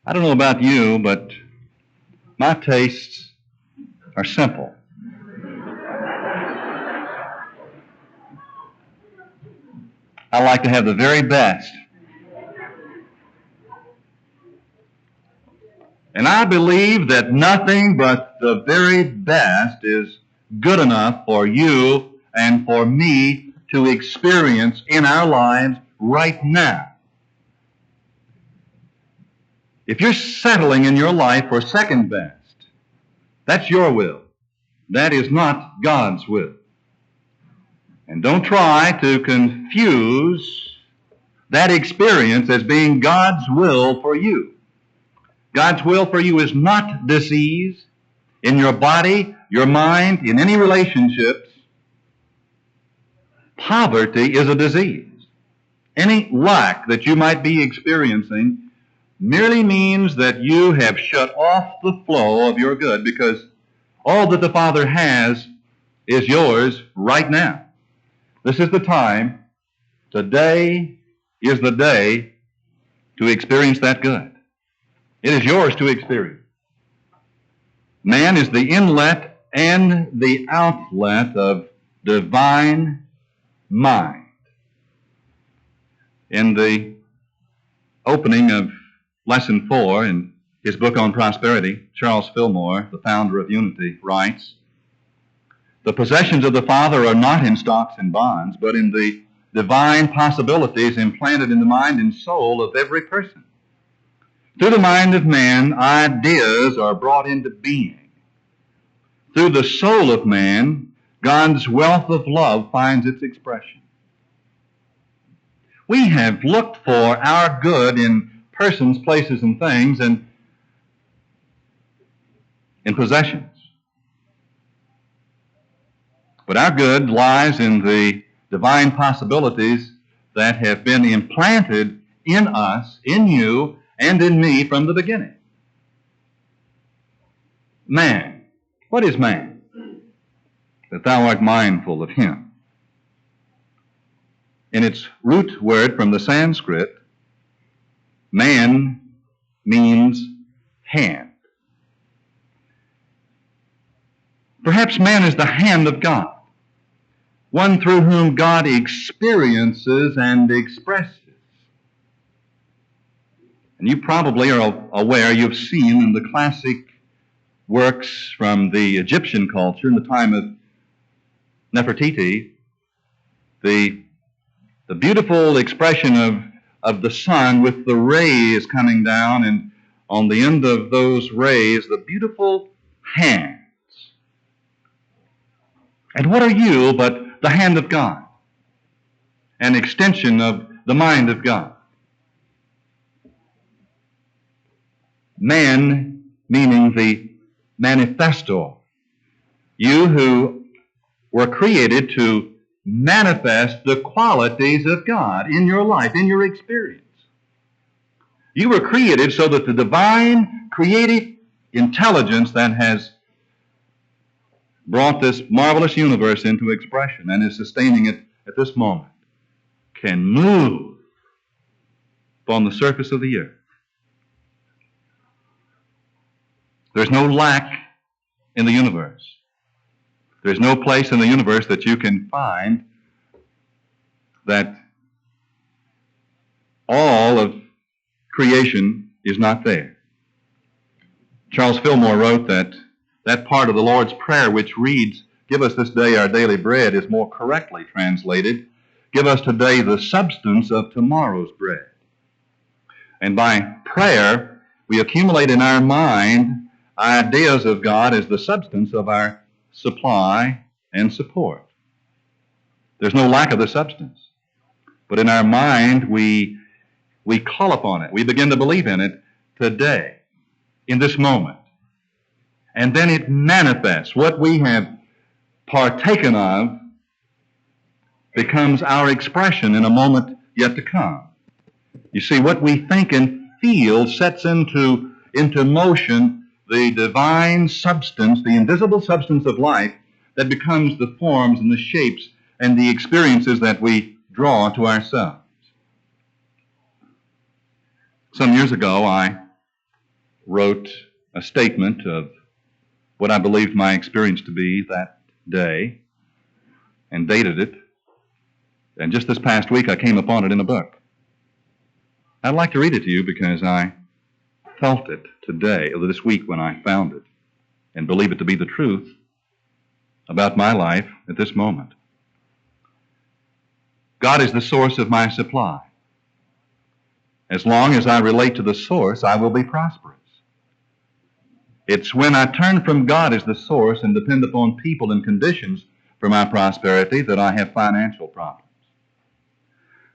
I don't know about you, but my tastes are simple. I like to have the very best. And I believe that nothing but the very best is good enough for you and for me to experience in our lives right now. If you're settling in your life for second best, that's your will. That is not God's will. And don't try to confuse that experience as being God's will for you. God's will for you is not disease in your body, your mind, in any relationships. Poverty is a disease. Any lack that you might be experiencing merely means that you have shut off the flow of your good, because all that the Father has is yours right now. This is the time. Today is the day to experience that good. It is yours to experience. Man is the inlet and the outlet of divine mind. In the opening of Lesson 4 in his book on prosperity, Charles Fillmore, the founder of Unity, writes, "The possessions of the Father are not in stocks and bonds, but in the divine possibilities implanted in the mind and soul of every person. Through the mind of man, ideas are brought into being. Through the soul of man, God's wealth of love finds its expression." We have looked for our good in persons, places, and things, and in possessions. But our good lies in the divine possibilities that have been implanted in us, in you, and in me from the beginning. Man. What is man? That thou art mindful of him. In its root word from the Sanskrit, man means hand. Perhaps man is the hand of God, one through whom God experiences and expresses. And you probably are aware, you've seen in the classic works from the Egyptian culture in the time of Nefertiti, the beautiful expression of the sun with the rays coming down, and on the end of those rays, the beautiful hands. And what are you but the hand of God, an extension of the mind of God? Man, meaning the manifestor. You who were created to manifest the qualities of God in your life, in your experience. You were created so that the divine creative intelligence that has brought this marvelous universe into expression and is sustaining it at this moment can move upon the surface of the earth. There's no lack in the universe. There's no place in the universe that you can find that all of creation is not there. Charles Fillmore wrote that part of the Lord's Prayer which reads, "Give us this day our daily bread," is more correctly translated, "Give us today the substance of tomorrow's bread." And by prayer, we accumulate in our mind ideas of God as the substance of our supply and support. There's no lack of the substance. But in our mind, we call upon it. We begin to believe in it today, in this moment. And then it manifests. What we have partaken of becomes our expression in a moment yet to come. You see, what we think and feel sets into motion the divine substance, the invisible substance of life that becomes the forms and the shapes and the experiences that we draw to ourselves. Some years ago, I wrote a statement of what I believed my experience to be that day and dated it. And just this past week, I came upon it in a book. I'd like to read it to you because I felt it today, or this week when I found it, and believe it to be the truth about my life at this moment. God is the source of my supply. As long as I relate to the source, I will be prosperous. It's when I turn from God as the source and depend upon people and conditions for my prosperity that I have financial problems.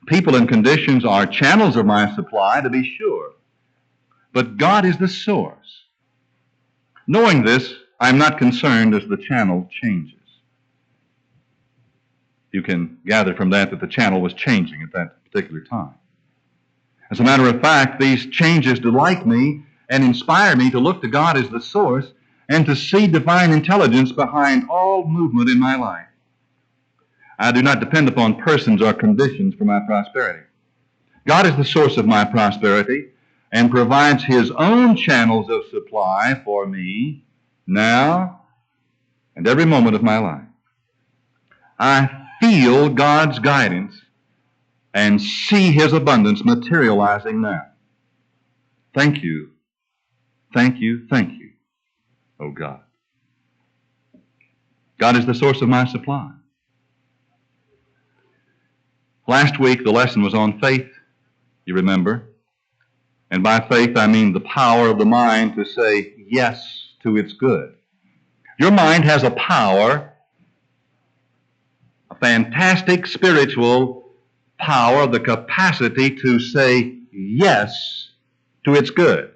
People and conditions are channels of my supply, to be sure, but God is the source. Knowing this, I'm not concerned as the channel changes. You can gather from that the channel was changing at that particular time. As a matter of fact, these changes delight me and inspire me to look to God as the source and to see divine intelligence behind all movement in my life. I do not depend upon persons or conditions for my prosperity. God is the source of my prosperity and provides His own channels of supply for me now and every moment of my life. I feel God's guidance and see His abundance materializing now. Thank you, thank you, thank you, oh God. God is the source of my supply. Last week, the lesson was on faith, you remember. And by faith, I mean the power of the mind to say yes to its good. Your mind has a power, a fantastic spiritual power, the capacity to say yes to its good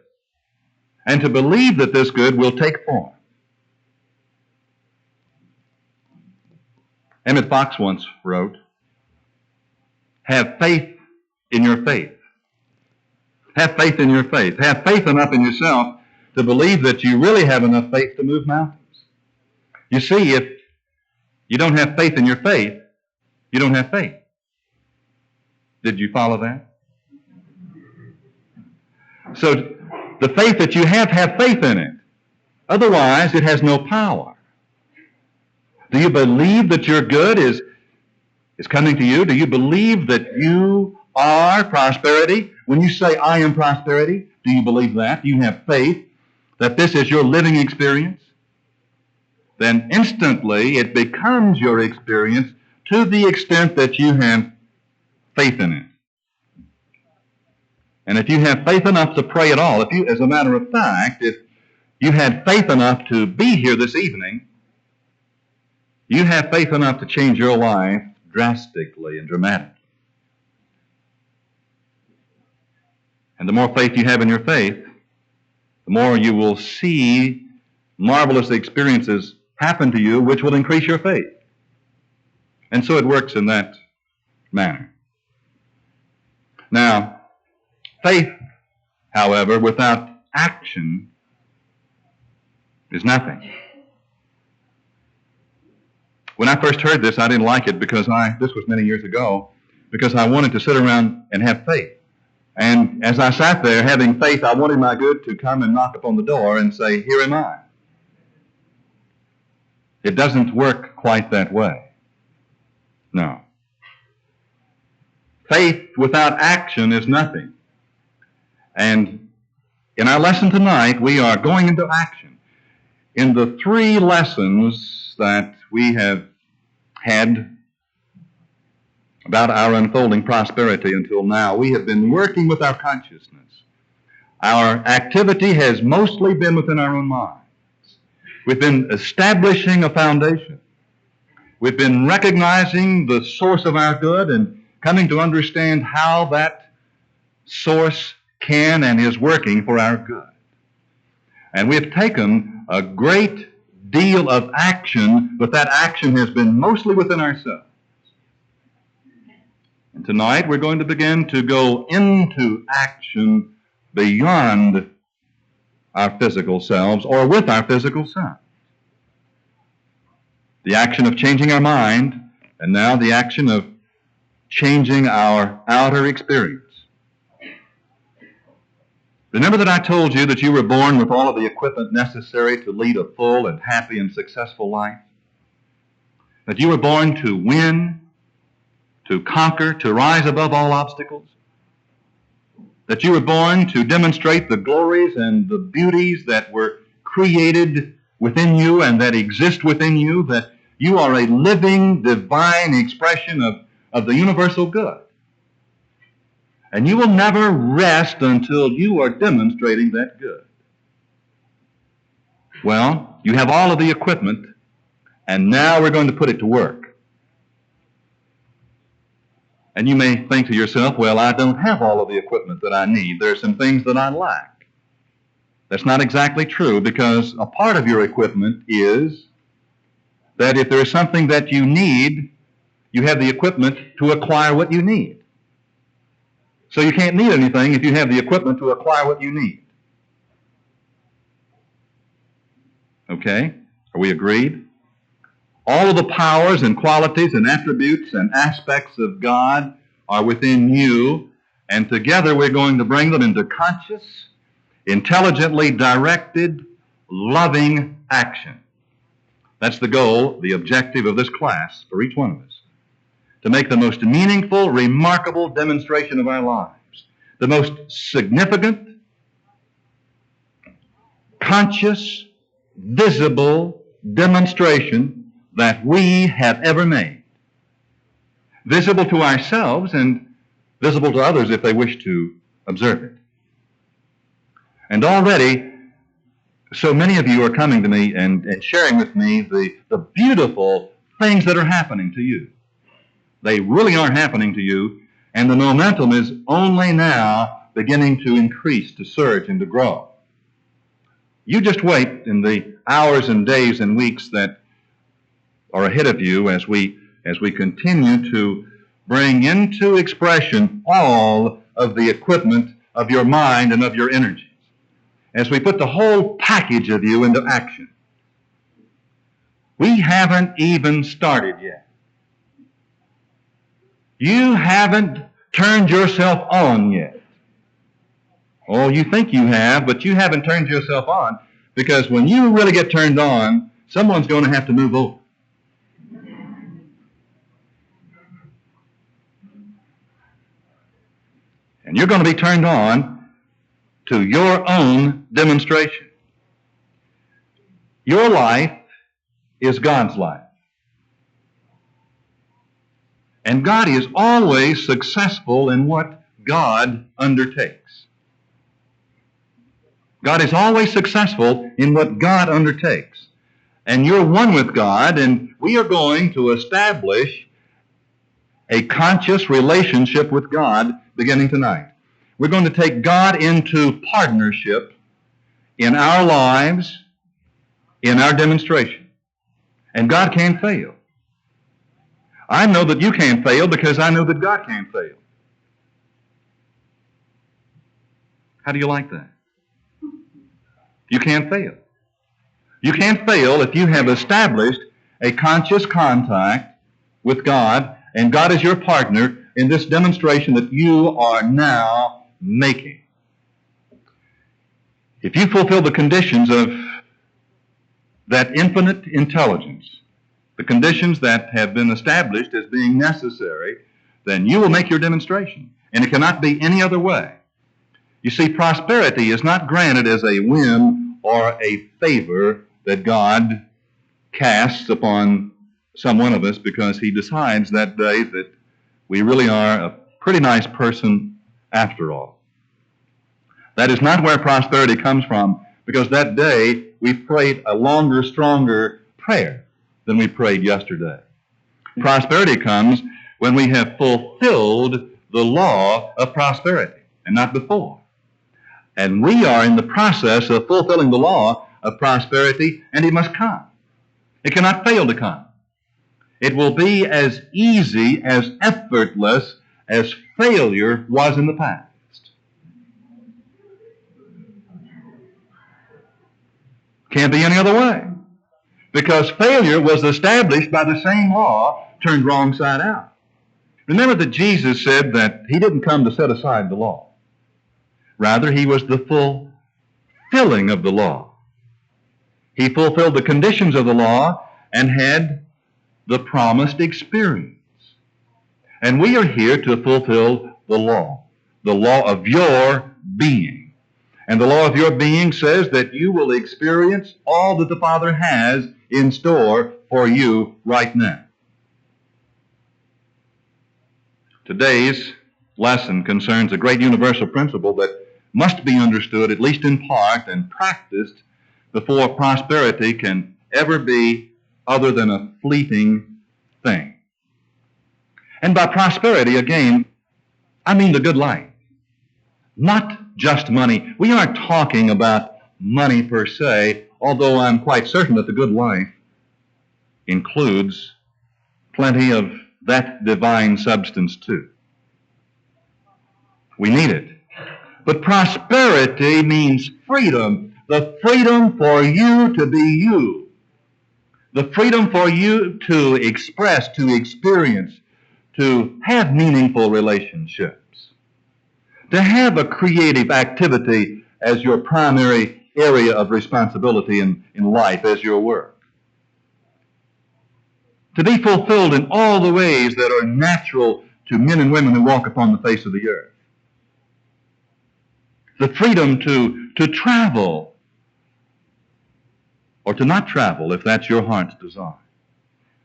and to believe that this good will take form. Emmett Fox once wrote, "Have faith in your faith. Have faith in your faith. Have faith enough in yourself to believe that you really have enough faith to move mountains." You see, if you don't have faith in your faith, you don't have faith. Did you follow that? So the faith that you have faith in it. Otherwise, it has no power. Do you believe that your good is coming to you? Do you believe that you are prosperity? When you say, "I am prosperity," do you believe that? Do you have faith that this is your living experience? Then instantly it becomes your experience to the extent that you have faith in it. And if you have faith enough to pray at all, as a matter of fact, if you had faith enough to be here this evening, you have faith enough to change your life drastically and dramatically. And the more faith you have in your faith, the more you will see marvelous experiences happen to you which will increase your faith. And so it works in that manner. Now, faith, however, without action is nothing. When I first heard this, I didn't like it because this was many years ago, because I wanted to sit around and have faith. And as I sat there having faith, I wanted my good to come and knock upon the door and say, "Here am I." It doesn't work quite that way. No. Faith without action is nothing. And in our lesson tonight, we are going into action. In the 3 lessons that we have had about our unfolding prosperity until now, we have been working with our consciousness. Our activity has mostly been within our own minds. We've been establishing a foundation. We've been recognizing the source of our good and coming to understand how that source can and is working for our good. And we have taken a great deal of action, but that action has been mostly within ourselves. And tonight we're going to begin to go into action beyond our physical selves or with our physical selves. The action of changing our mind, and now the action of changing our outer experience. Remember that I told you that you were born with all of the equipment necessary to lead a full and happy and successful life? That you were born to win, to conquer, to rise above all obstacles? That you were born to demonstrate the glories and the beauties that were created within you and that exist within you, that you are a living, divine expression of the universal good. And you will never rest until you are demonstrating that good. Well, you have all of the equipment, and now we're going to put it to work. And you may think to yourself, well, I don't have all of the equipment that I need. There are some things that I lack. That's not exactly true, because a part of your equipment is that if there is something that you need, you have the equipment to acquire what you need. So you can't need anything if you have the equipment to acquire what you need. Okay? Are we agreed? All of the powers and qualities and attributes and aspects of God are within you, and together we're going to bring them into conscious, intelligently directed, loving action. That's the goal, the objective of this class for each one of us. To make the most meaningful, remarkable demonstration of our lives. The most significant, conscious, visible demonstration that we have ever made. Visible to ourselves and visible to others if they wish to observe it. And already, so many of you are coming to me and sharing with me the beautiful things that are happening to you. They really are happening to you, and the momentum is only now beginning to increase, to surge, and to grow. You just wait in the hours and days and weeks that are ahead of you as we continue to bring into expression all of the equipment of your mind and of your energies. As we put the whole package of you into action. We haven't even started yet. You haven't turned yourself on yet. Oh, you think you have, but you haven't turned yourself on, because when you really get turned on, someone's going to have to move over. And you're going to be turned on to your own demonstration. Your life is God's life. And God is always successful in what God undertakes. God is always successful in what God undertakes. And you're one with God, and we are going to establish a conscious relationship with God beginning tonight. We're going to take God into partnership in our lives, in our demonstration. And God can't fail. I know that you can't fail because I know that God can't fail. How do you like that? You can't fail. You can't fail if you have established a conscious contact with God, and God is your partner in this demonstration that you are now making. If you fulfill the conditions of that infinite intelligence, the conditions that have been established as being necessary, then you will make your demonstration. And it cannot be any other way. You see, prosperity is not granted as a whim or a favor that God casts upon some one of us because he decides that day that we really are a pretty nice person after all. That is not where prosperity comes from, because that day we prayed a longer, stronger prayer than we prayed yesterday. Prosperity comes when we have fulfilled the law of prosperity, and not before. And we are in the process of fulfilling the law of prosperity, and it must come. It cannot fail to come. It will be as easy, as effortless as failure was in the past. Can't be any other way. Because failure was established by the same law turned wrong side out. Remember that Jesus said that he didn't come to set aside the law. Rather, he was the fulfilling of the law. He fulfilled the conditions of the law and had the promised experience. And we are here to fulfill the law of your being. And the law of your being says that you will experience all that the Father has in store for you right now. Today's lesson concerns a great universal principle that must be understood, at least in part, and practiced before prosperity can ever be other than a fleeting thing. And by prosperity, again, I mean the good life. Not just money. We aren't talking about money per se, although I'm quite certain that the good life includes plenty of that divine substance too. We need it. But prosperity means freedom. The freedom for you to be you. The freedom for you to express, to experience, to have meaningful relationships. To have a creative activity as your primary area of responsibility in life, as your work. To be fulfilled in all the ways that are natural to men and women who walk upon the face of the earth. The freedom to travel, or to not travel if that's your heart's desire.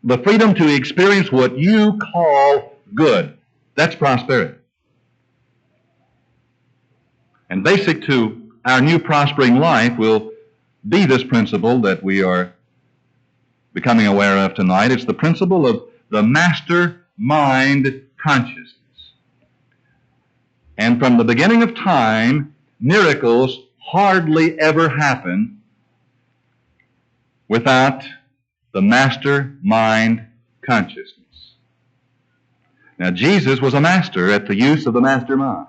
The freedom to experience what you call good. That's prosperity. And basic to our new prospering life will be this principle that we are becoming aware of tonight. It's the principle of the mastermind consciousness. And from the beginning of time, miracles hardly ever happen without the mastermind consciousness. Now, Jesus was a master at the use of the mastermind.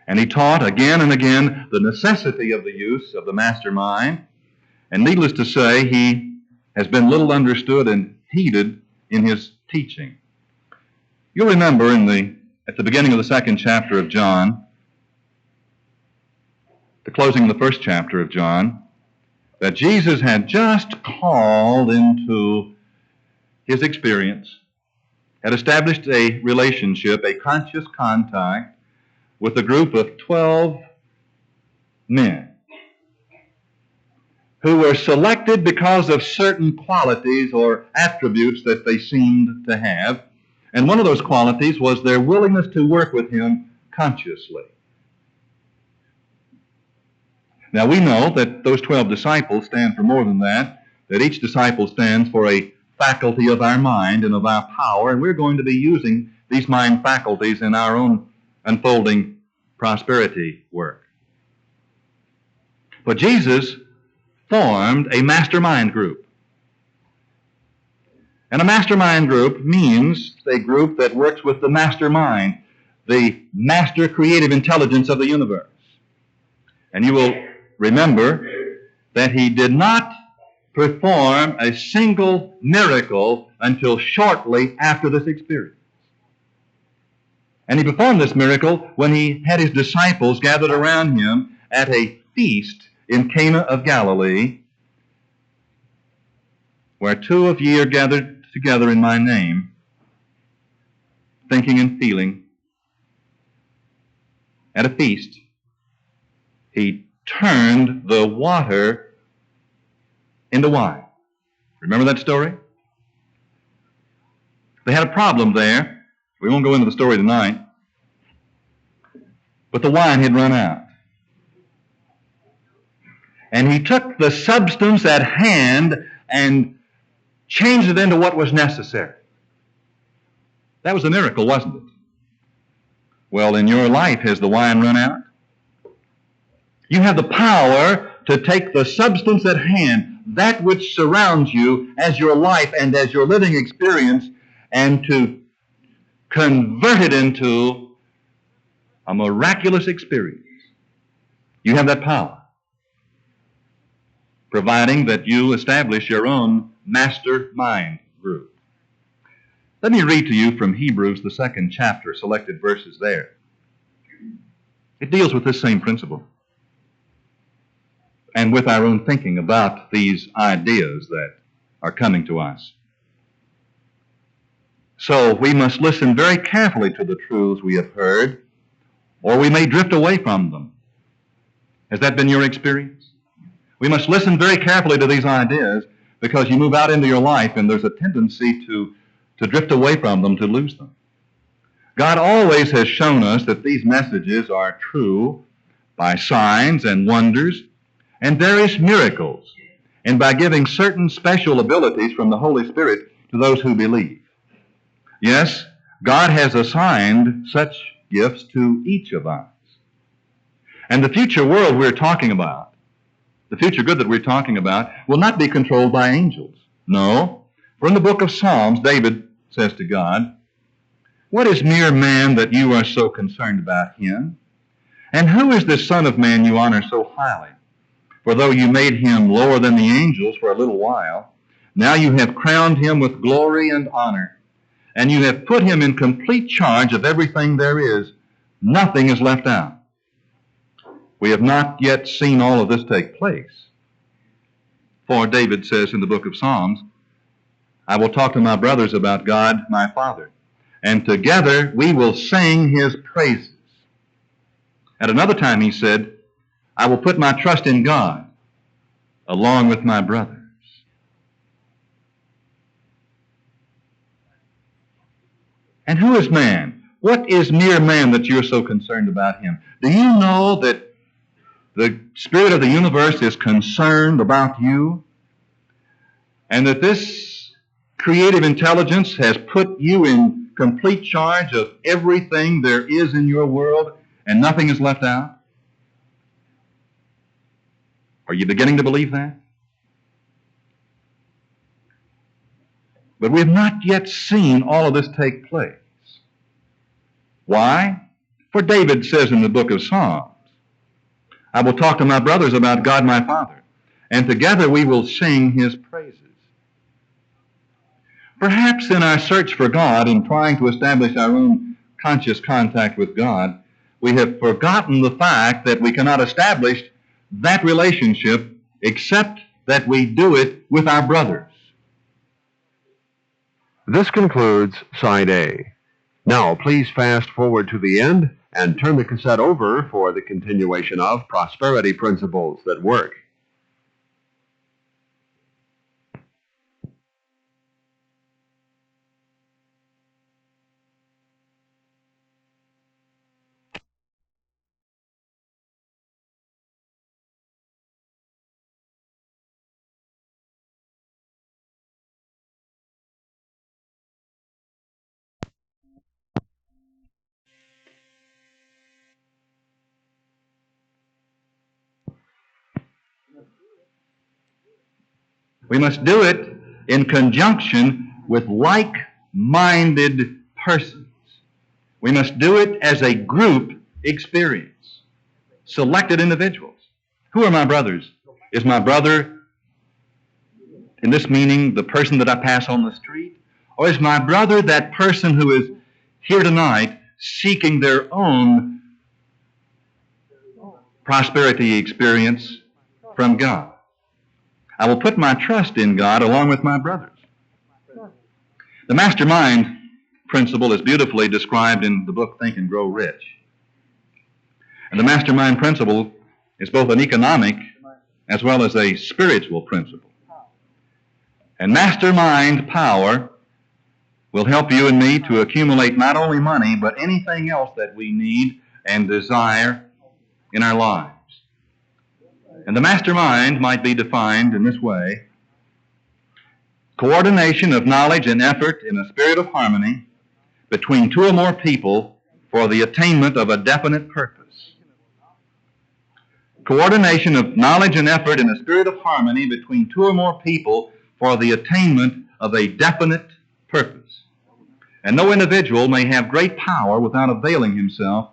And he taught again and again the necessity of the use of the mastermind. And needless to say, he has been little understood and heeded in his teaching. You'll remember at the beginning of the second chapter of John, the closing of the first chapter of John, that Jesus had just called into his experience, had established a relationship, a conscious contact with a group of 12 men who were selected because of certain qualities or attributes that they seemed to have. And one of those qualities was their willingness to work with him consciously. Now we know that those 12 disciples stand for more than that each disciple stands for a faculty of our mind and of our power, and we're going to be using these mind faculties in our own unfolding prosperity work. But Jesus formed a mastermind group. And a mastermind group means a group that works with the mastermind, the master creative intelligence of the universe. And you will remember that he did not perform a single miracle until shortly after this experience. And he performed this miracle when he had his disciples gathered around him at a feast in Cana of Galilee, where two of ye are gathered together in my name, thinking and feeling. At a feast, he turned the water into wine. Remember that story? They had a problem there. We won't go into the story tonight. But the wine had run out. And he took the substance at hand and changed it into what was necessary. That was a miracle, wasn't it? Well, in your life, has the wine run out? You have the power to take the substance at hand, that which surrounds you as your life and as your living experience, and to convert it into a miraculous experience. You have that power, providing that you establish your own mastermind group. Let me read to you from Hebrews, the 2nd chapter, selected verses there. It deals with this same principle and with our own thinking about these ideas that are coming to us. So we must listen very carefully to the truths we have heard, or we may drift away from them. Has that been your experience? We must listen very carefully to these ideas because you move out into your life and there's a tendency to drift away from them, to lose them. God always has shown us that these messages are true by signs and wonders and various miracles, and by giving certain special abilities from the Holy Spirit to those who believe. Yes, God has assigned such gifts to each of us. And the future world we're talking about, the future good that we're talking about, will not be controlled by angels. No. For in the book of Psalms, David says to God, "What is mere man that you are so concerned about him? And who is this son of man you honor so highly? For though you made him lower than the angels for a little while, now you have crowned him with glory and honor, and you have put him in complete charge of everything there is. Nothing is left out." We have not yet seen all of this take place. For David says in the book of Psalms, "I will talk to my brothers about God, my Father, and together we will sing his praises." At another time he said, "I will put my trust in God along with my brothers." And who is man? What is mere man that you're so concerned about him? Do you know that the Spirit of the universe is concerned about you? And that this creative intelligence has put you in complete charge of everything there is in your world and nothing is left out? Are you beginning to believe that? But we have not yet seen all of this take place. Why? For David says in the book of Psalms, "I will talk to my brothers about God my Father, and together we will sing his praises." Perhaps in our search for God and trying to establish our own conscious contact with God, we have forgotten the fact that we cannot establish that relationship except that we do it with our brothers. This concludes Side A. Now, please fast forward to the end and turn the cassette over for the continuation of Prosperity Principles That Work. We must do it in conjunction with like-minded persons. We must do it as a group experience, selected individuals. Who are my brothers? Is my brother, in this meaning, the person that I pass on the street? Or is my brother that person who is here tonight seeking their own prosperity experience from God? I will put my trust in God along with my brothers. The mastermind principle is beautifully described in the book Think and Grow Rich. And the mastermind principle is both an economic as well as a spiritual principle. And mastermind power will help you and me to accumulate not only money, but anything else that we need and desire in our lives. And the mastermind might be defined in this way: coordination of knowledge and effort in a spirit of harmony between two or more people for the attainment of a definite purpose. Coordination of knowledge and effort in a spirit of harmony between two or more people for the attainment of a definite purpose. And no individual may have great power without availing himself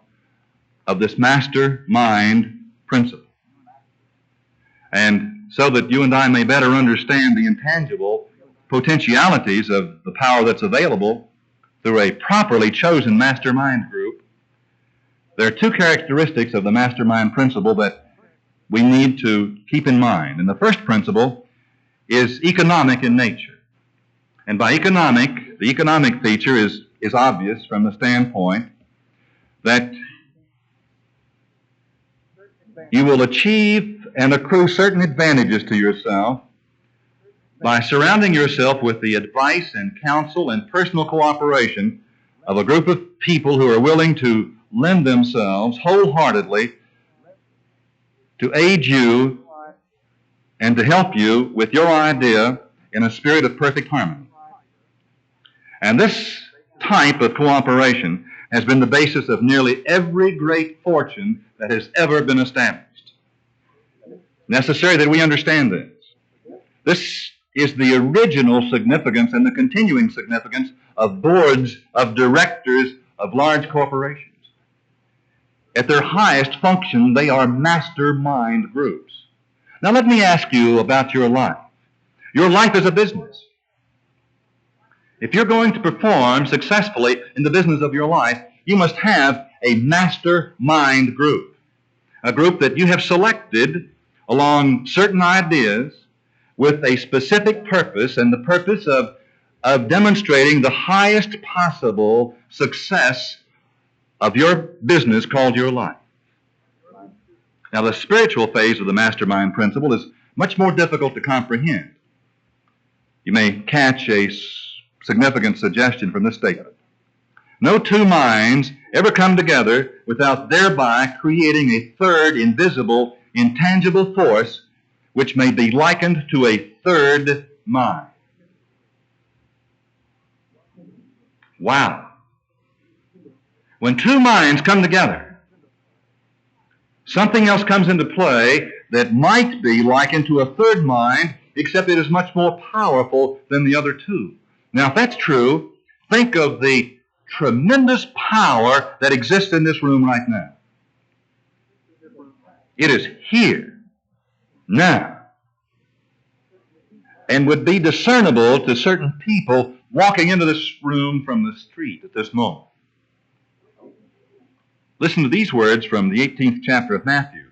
of this mastermind principle. And so that you and I may better understand the intangible potentialities of the power that's available through a properly chosen mastermind group, There are two characteristics of the mastermind principle that we need to keep in mind. And the first principle is economic in nature. And by economic, the economic feature is obvious from the standpoint that you will achieve and accrue certain advantages to yourself by surrounding yourself with the advice and counsel and personal cooperation of a group of people who are willing to lend themselves wholeheartedly to aid you and to help you with your idea in a spirit of perfect harmony. And this type of cooperation has been the basis of nearly every great fortune that has ever been established. Necessary that we understand this. This is the original significance and the continuing significance of boards of directors of large corporations. At their highest function, they are mastermind groups. Now let me ask you about your life. Your life is a business. If you're going to perform successfully in the business of your life, you must have a mastermind group, a group that you have selected along certain ideas with a specific purpose, and the purpose of demonstrating the highest possible success of your business called your life. Now, the spiritual phase of the mastermind principle is much more difficult to comprehend. You may catch a significant suggestion from this statement. No two minds ever come together without thereby creating a third invisible, intangible force which may be likened to a third mind. Wow. When two minds come together, something else comes into play that might be likened to a third mind, except it is much more powerful than the other two. Now, if that's true, think of the tremendous power that exists in this room right now. It is here, now, and would be discernible to certain people walking into this room from the street at this moment. Listen to these words from the 18th chapter of Matthew.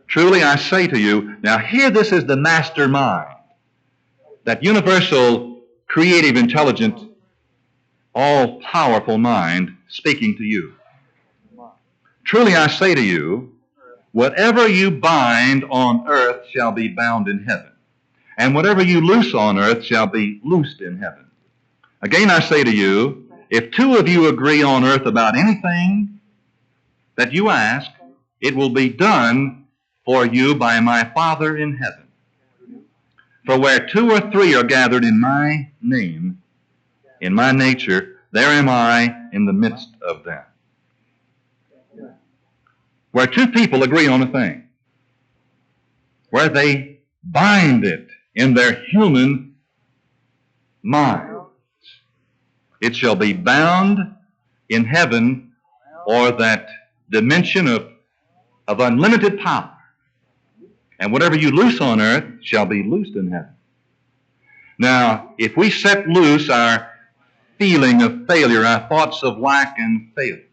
Truly I say to you, now here this is the mastermind, that universal, creative, intelligent, all-powerful mind speaking to you. Truly I say to you, whatever you bind on earth shall be bound in heaven, and whatever you loose on earth shall be loosed in heaven. Again I say to you, if two of you agree on earth about anything that you ask, it will be done for you by my Father in heaven. For where two or three are gathered in my name, in my nature, there am I in the midst of them. Where two people agree on a thing, where they bind it in their human minds, it shall be bound in heaven, or that dimension of unlimited power. And whatever you loose on earth shall be loosed in heaven. Now, if we set loose our feeling of failure, our thoughts of lack and failure,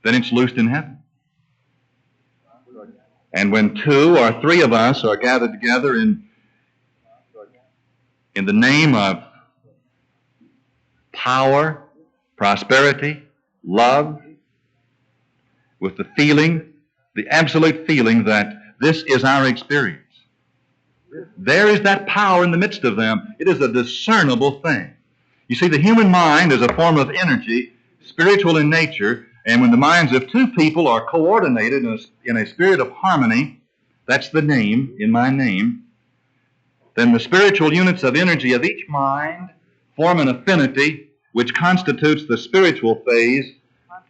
then it's loosed in heaven. And when two or three of us are gathered together in the name of power, prosperity, love, with the feeling, the absolute feeling that this is our experience, there is that power in the midst of them. It is a discernible thing. You see, the human mind is a form of energy, spiritual in nature, and when the minds of two people are coordinated in a spirit of harmony, that's the name, in my name, then the spiritual units of energy of each mind form an affinity which constitutes the spiritual phase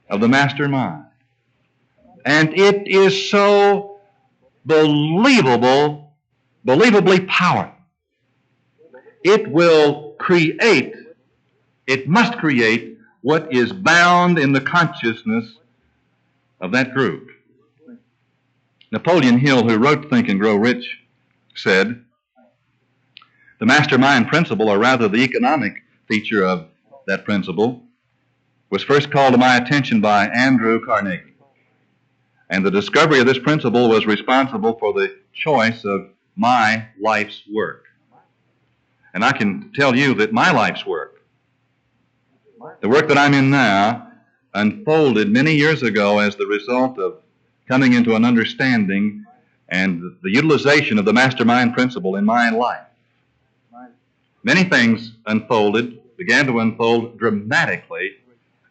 of the master mind. And it is so believably powerful. It will create, it must create what is bound in the consciousness of that group. Napoleon Hill, who wrote Think and Grow Rich, said, the mastermind principle, or rather the economic feature of that principle, was first called to my attention by Andrew Carnegie. And the discovery of this principle was responsible for the choice of my life's work. And I can tell you that my life's work, the work that I'm in now, unfolded many years ago as the result of coming into an understanding and the utilization of the mastermind principle in my life. Many things began to unfold dramatically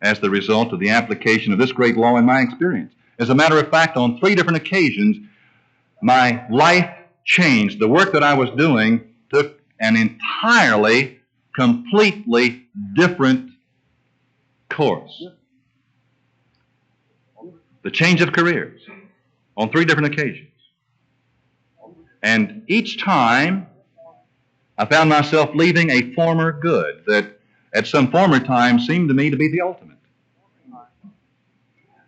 as the result of the application of this great law in my experience. As a matter of fact, on 3 different occasions, my life changed. The work that I was doing took an entirely, completely different course. The change of careers on 3 different occasions. And each time, I found myself leaving a former good that at some former time seemed to me to be the ultimate.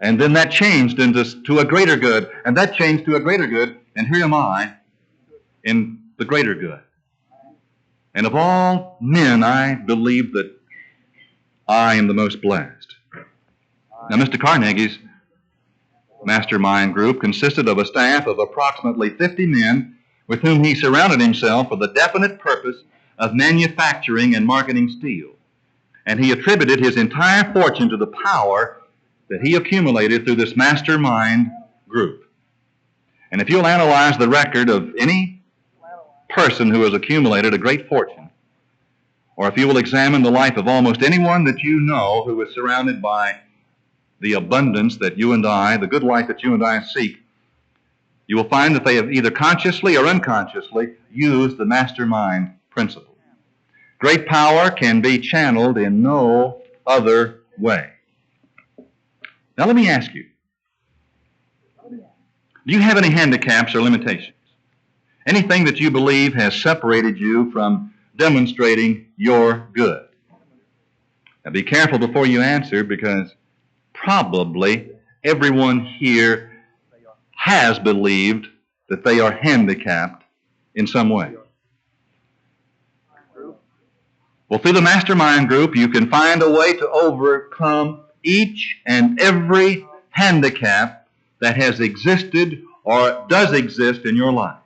And then that changed to a greater good, and that changed to a greater good, and here am I in the greater good. And of all men, I believe that I am the most blessed. Now, Mr. Carnegie's mastermind group consisted of a staff of approximately 50 men with whom he surrounded himself for the definite purpose of manufacturing and marketing steel. And he attributed his entire fortune to the power that he accumulated through this mastermind group. And if you'll analyze the record of any person who has accumulated a great fortune, or if you will examine the life of almost anyone that you know who is surrounded by the abundance that you and I, the good life that you and I seek, you will find that they have either consciously or unconsciously used the mastermind principle. Great power can be channeled in no other way. Now let me ask you, do you have any handicaps or limitations? Anything that you believe has separated you from demonstrating your good? Now be careful before you answer, because probably everyone here has believed that they are handicapped in some way. Well, through the mastermind group, you can find a way to overcome each and every handicap that has existed or does exist in your life.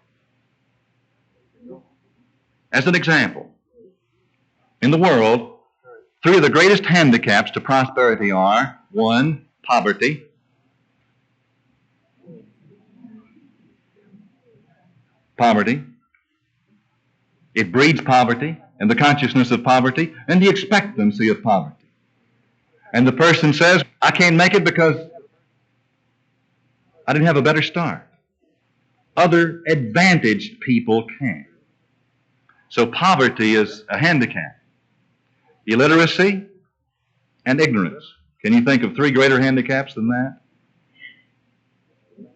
As an example, in the world, 3 of the greatest handicaps to prosperity are: 1, poverty; 2, it breeds poverty and the consciousness of poverty and the expectancy of poverty. And the person says, I can't make it because I didn't have a better start. Other advantaged people can. So poverty is a handicap. Illiteracy and ignorance. Can you think of 3 greater handicaps than that?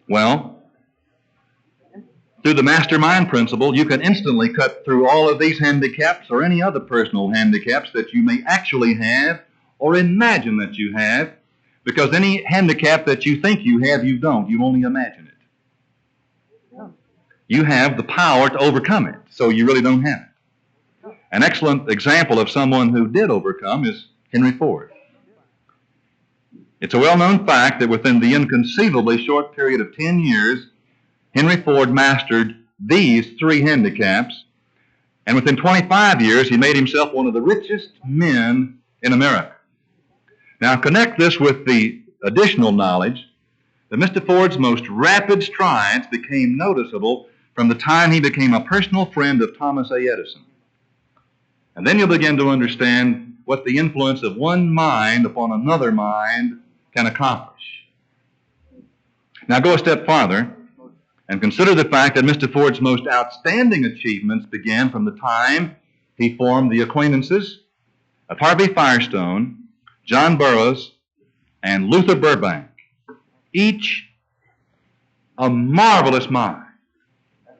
Well, through the mastermind principle, you can instantly cut through all of these handicaps or any other personal handicaps that you may actually have or imagine that you have, because any handicap that you think you have, you don't. You only imagine it. You have the power to overcome it, so you really don't have it. An excellent example of someone who did overcome is Henry Ford. It's a well-known fact that within the inconceivably short period of 10 years, Henry Ford mastered these 3 handicaps, and within 25 years, he made himself one of the richest men in America. Now, connect this with the additional knowledge that Mr. Ford's most rapid strides became noticeable from the time he became a personal friend of Thomas A. Edison. And then you'll begin to understand what the influence of one mind upon another mind can accomplish. Now, go a step farther and consider the fact that Mr. Ford's most outstanding achievements began from the time he formed the acquaintances of Harvey Firestone, John Burroughs, and Luther Burbank, each a marvelous mind,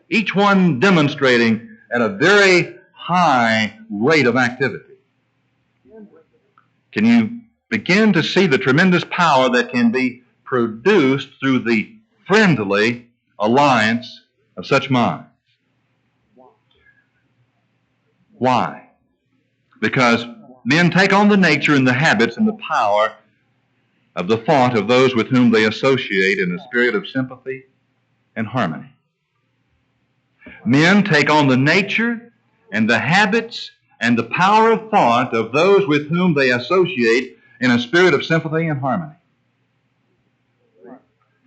each one demonstrating at a very high rate of activity. Can you begin to see the tremendous power that can be produced through the friendly alliance of such minds? Why? Because Men take on the nature and the habits and the power of the thought of those with whom they associate in a spirit of sympathy and harmony. Men take on the nature and the habits and the power of thought of those with whom they associate in a spirit of sympathy and harmony.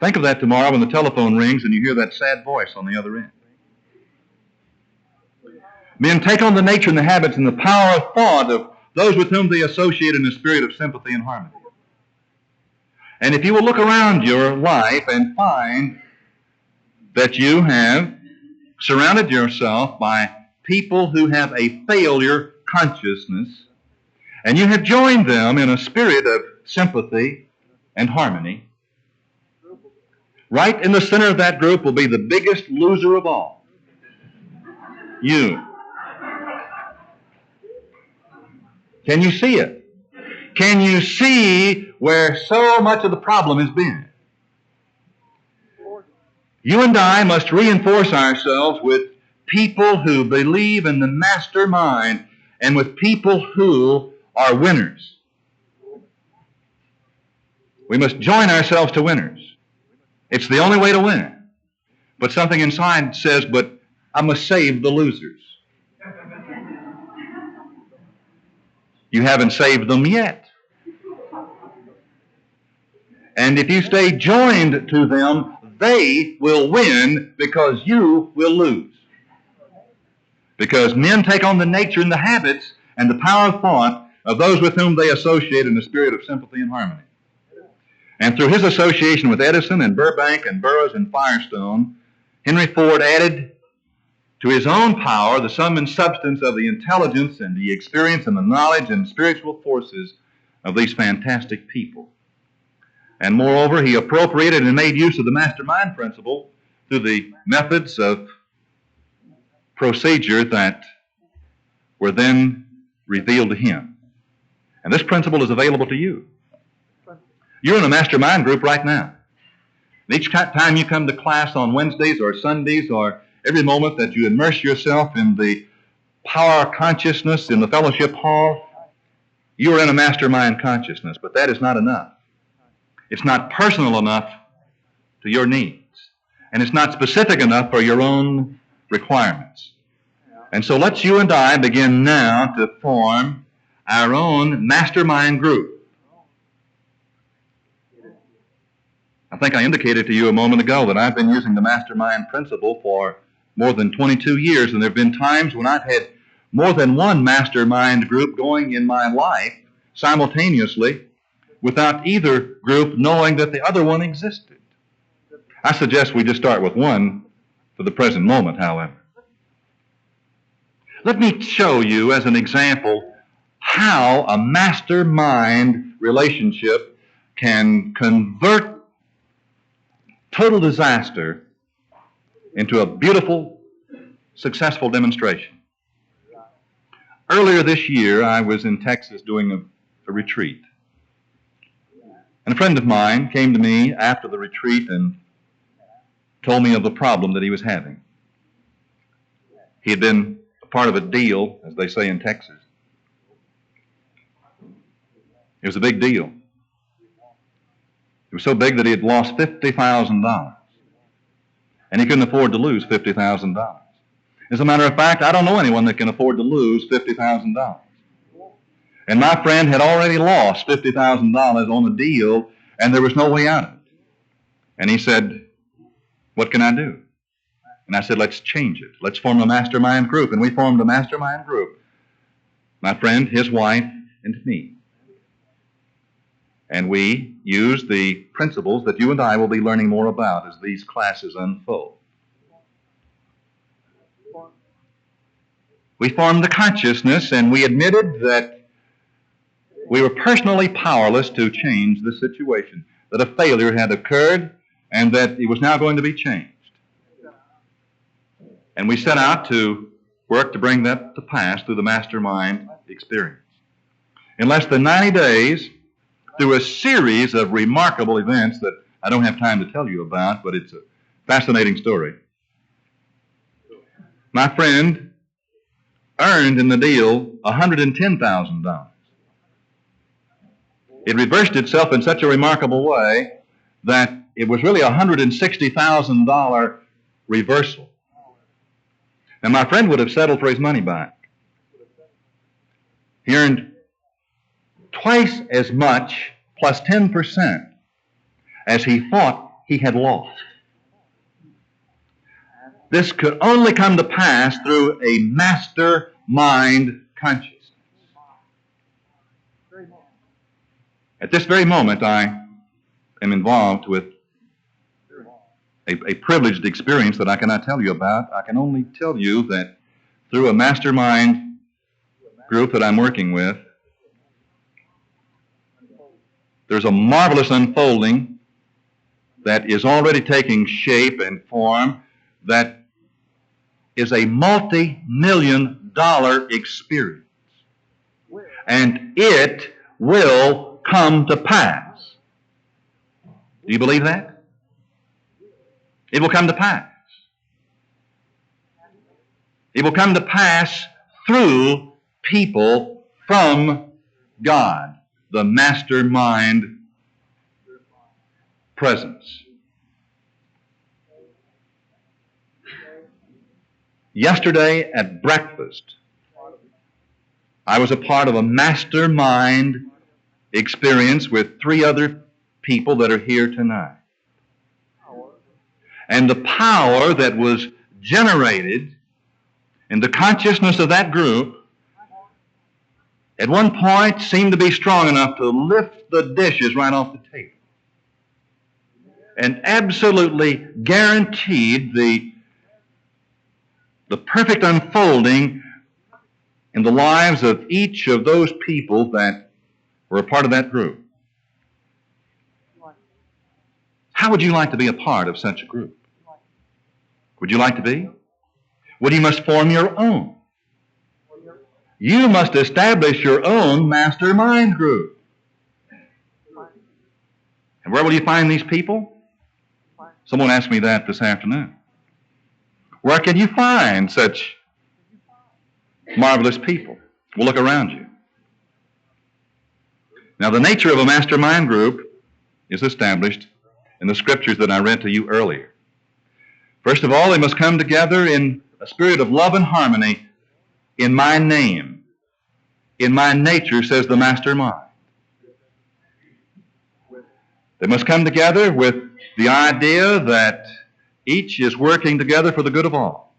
Think of that tomorrow when the telephone rings and you hear that sad voice on the other end. Men take on the nature and the habits and the power of thought of those with whom they associate in a spirit of sympathy and harmony. And if you will look around your life and find that you have surrounded yourself by people who have a failure consciousness, and you have joined them in a spirit of sympathy and harmony, right in the center of that group will be the biggest loser of all. You. Can you see it? Can you see where so much of the problem has been? You and I must reinforce ourselves with people who believe in the mastermind and with people who are winners. We must join ourselves to winners. It's the only way to win. But something inside says, but I must save the losers. You haven't saved them yet. And if you stay joined to them, they will win because you will lose. Because men take on the nature and the habits and the power of thought of those with whom they associate in the spirit of sympathy and harmony. And through his association with Edison and Burbank and Burroughs and Firestone, Henry Ford added to his own power the sum and substance of the intelligence and the experience and the knowledge and spiritual forces of these fantastic people. And moreover, he appropriated and made use of the mastermind principle through the methods of procedure that were then revealed to him. And this principle is available to you. You're in a mastermind group right now. And each time you come to class on Wednesdays or Sundays or every moment that you immerse yourself in the power consciousness in the fellowship hall, you are in a mastermind consciousness, but that is not enough. It's not personal enough to your needs, and it's not specific enough for your own requirements. And so let's you and I begin now to form our own mastermind group. I think I indicated to you a moment ago that I've been using the mastermind principle for more than 22 years, and there have been times when I've had more than one mastermind group going in my life simultaneously without either group knowing that the other one existed. I suggest we just start with one for the present moment, however. Let me show you as an example how a mastermind relationship can convert total disaster into a beautiful, successful demonstration. Earlier this year, I was in Texas doing a retreat. And a friend of mine came to me after the retreat and told me of the problem that he was having. He had been a part of a deal, as they say in Texas. It was a big deal. It was so big that he had lost $50,000. And he couldn't afford to lose $50,000. As a matter of fact, I don't know anyone that can afford to lose $50,000. And my friend had already lost $50,000 on a deal, and there was no way out of it. And he said, what can I do? And I said, let's change it. Let's form a mastermind group. And we formed a mastermind group. My friend, his wife, and me. And we used the principles that you and I will be learning more about as these classes unfold. We formed the consciousness, and we admitted that we were personally powerless to change the situation, that a failure had occurred, and that it was now going to be changed. And we set out to work to bring that to pass through the mastermind experience. In less than 90 days, through a series of remarkable events that I don't have time to tell you about, but it's a fascinating story, my friend earned in the deal $110,000. It reversed itself in such a remarkable way that it was really a $160,000 reversal. And my friend would have settled for his money back. He earned twice as much plus 10% as he thought he had lost. This could only come to pass through a mastermind consciousness. At this very moment, I am involved with a privileged experience that I cannot tell you about. I can only tell you that through a mastermind group that I'm working with, there's a marvelous unfolding that is already taking shape and form that is a multi-million-dollar experience. And it will come to pass. Do you believe that? It will come to pass. It will come to pass through people from God, the mastermind presence. Yesterday at breakfast, I was a part of a mastermind experience with 3 other people that are here tonight. And the power that was generated in the consciousness of that group at one point seemed to be strong enough to lift the dishes right off the table and absolutely guaranteed the perfect unfolding in the lives of each of those people that were a part of that group. How would you like to be a part of such a group? Would you like to be? Well, you must form your own. You must establish your own mastermind group. And where will you find these people? Someone asked me that this afternoon. Where can you find such marvelous people? Well, look around you. Now, the nature of a mastermind group is established in the scriptures that I read to you earlier. First of all, they must come together in a spirit of love and harmony in my name. In my nature, says the mastermind. They must come together with the idea that each is working together for the good of all.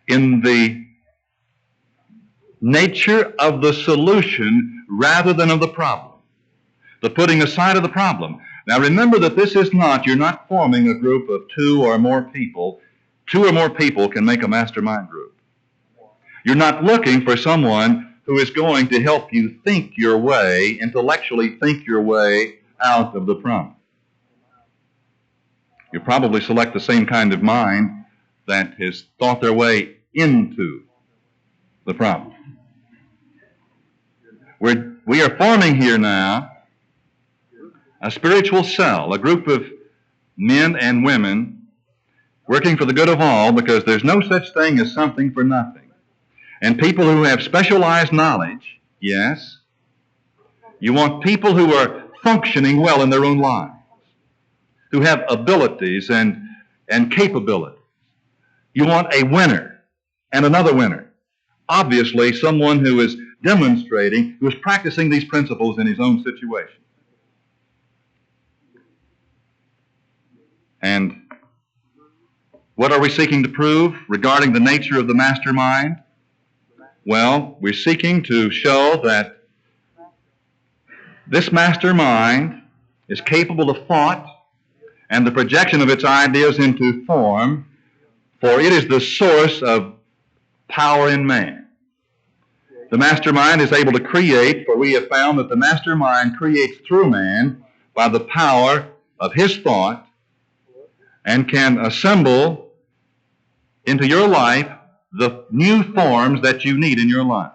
In the nature of the solution rather than of the problem. The putting aside of the problem. Now remember that this is not, you're not forming a group of 2 or more people. 2 or more people can make a mastermind group. You're not looking for someone who is going to help you think your way, intellectually think your way out of the problem. You probably select the same kind of mind that has thought their way into the problem. We are forming here now a spiritual cell, a group of men and women working for the good of all, because there's no such thing as something for nothing. And people who have specialized knowledge, yes. You want people who are functioning well in their own lives, who have abilities and capabilities. You want a winner and another winner. Obviously, someone who is demonstrating, who is practicing these principles in his own situation. And what are we seeking to prove regarding the nature of the mastermind? Well, we're seeking to show that this mastermind is capable of thought and the projection of its ideas into form, for it is the source of power in man. The mastermind is able to create, for we have found that the mastermind creates through man by the power of his thought and can assemble into your life the new forms that you need in your life.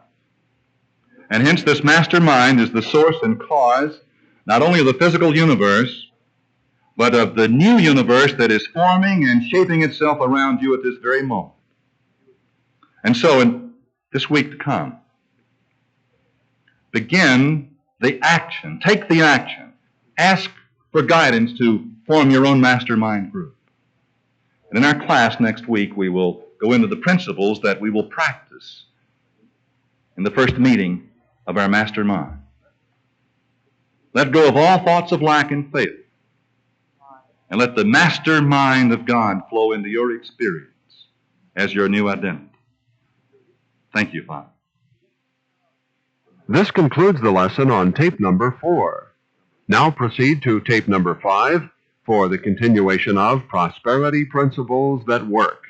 And hence this mastermind is the source and cause not only of the physical universe, but of the new universe that is forming and shaping itself around you at this very moment. And so in this week to come, begin the action. Take the action. Ask for guidance to form your own mastermind group. And in our class next week, we will go into the principles that we will practice in the first meeting of our mastermind. Let go of all thoughts of lack and failure, and let the mastermind of God flow into your experience as your new identity. Thank you, Father. This concludes the lesson on tape number 4. Now proceed to tape number 5 for the continuation of Prosperity Principles That Work.